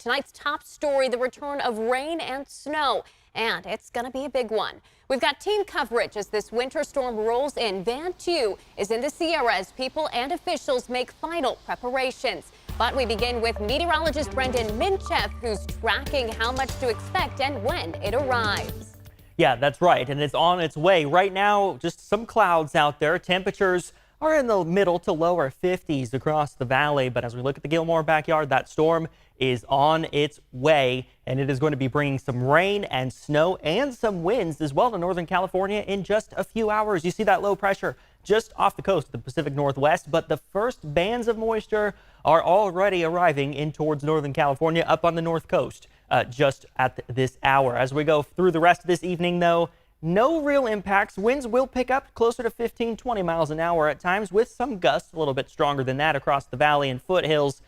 Tonight's top story, the return of rain and snow, and it's going to be a big one. We've got team coverage as this winter storm rolls in. Van 2 is in the Sierra as people and officials make final preparations. But we begin with meteorologist Brendan Minchev, who's tracking how much to expect and when it arrives. Yeah, that's right, and it's on its way. Right now, just some clouds out there. Temperatures are in the middle to lower 50s across the valley, but as we look at the Gilmore backyard, that storm is on its way, and it is going to be bringing some rain and snow and some winds as well to Northern California in just a few hours. You see that low pressure just off the coast of the Pacific Northwest, but the first bands of moisture are already arriving in towards Northern California up on the north coast just at this hour. As we go through the rest of this evening, though, no real impacts. Winds will pick up closer to 15-20 miles an hour at times, with some gusts a little bit stronger than that across the valley and foothills.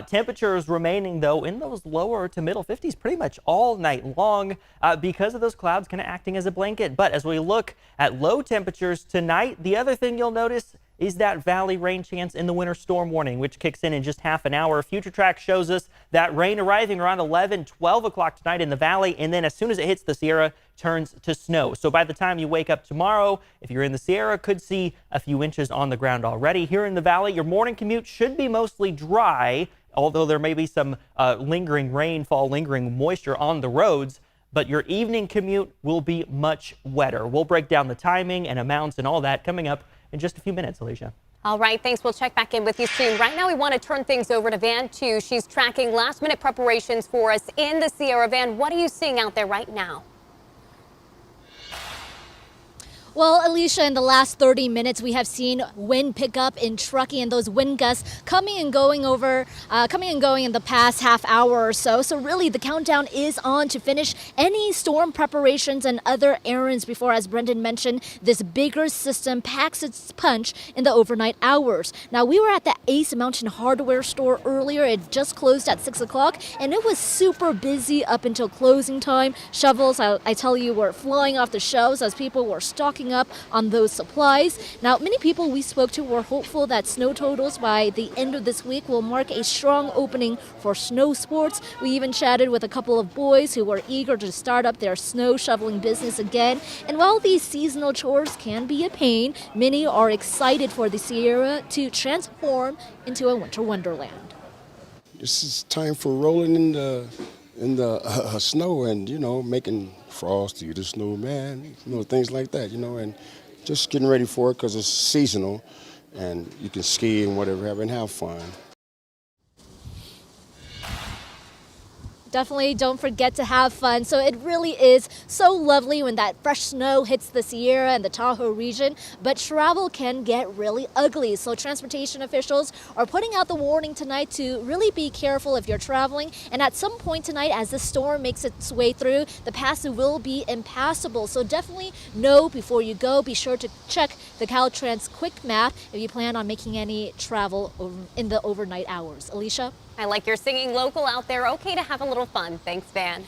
Temperatures remaining, though, in those lower to middle 50s pretty much all night long because of those clouds kind of acting as a blanket. But as we look at low temperatures tonight, the other thing you'll notice is that valley rain chance in the winter storm warning, which kicks in just half an hour. Future Track shows us that rain arriving around 11, 12 o'clock tonight in the valley, and then as soon as it hits the Sierra, turns to snow. So by the time you wake up tomorrow, if you're in the Sierra, could see a few inches on the ground already. Here in the valley, your morning commute should be mostly dry, although there may be some lingering rainfall, lingering moisture on the roads. But your evening commute will be much wetter. We'll break down the timing and amounts and all that coming up in just a few minutes, Alicia. All right, thanks. We'll check back in with you soon. Right now, we want to turn things over to Van 2. She's tracking last-minute preparations for us in the Sierra. Van, what are you seeing out there right now? Well, Alicia, in the last 30 minutes, we have seen wind pick up in Truckee, and those wind gusts coming and going in the past half hour or so. So really, the countdown is on to finish any storm preparations and other errands before, as Brendan mentioned, this bigger system packs its punch in the overnight hours. Now, we were at the Ace Mountain Hardware store earlier. It just closed at 6 o'clock, and it was super busy up until closing time. Shovels, I tell you, were flying off the shelves as people were stocking up on those supplies. Now, many people we spoke to were hopeful that snow totals by the end of this week will mark a strong opening for snow sports. We even chatted with a couple of boys who were eager to start up their snow shoveling business again. And while these seasonal chores can be a pain, many are excited for the Sierra to transform into a winter wonderland. This is time for rolling in the snow and, making Frosty the Snowman, things like that, and just getting ready for it because it's seasonal and you can ski and whatever, and have fun. Definitely don't forget to have fun. So it really is so lovely when that fresh snow hits the Sierra and the Tahoe region, but travel can get really ugly. So transportation officials are putting out the warning tonight to really be careful if you're traveling. And at some point tonight, as the storm makes its way through, the pass will be impassable. So definitely know before you go. Be sure to check the Caltrans quick map if you plan on making any travel in the overnight hours. Alicia? I like your singing local out there. Okay to have a little fun. Thanks, Van.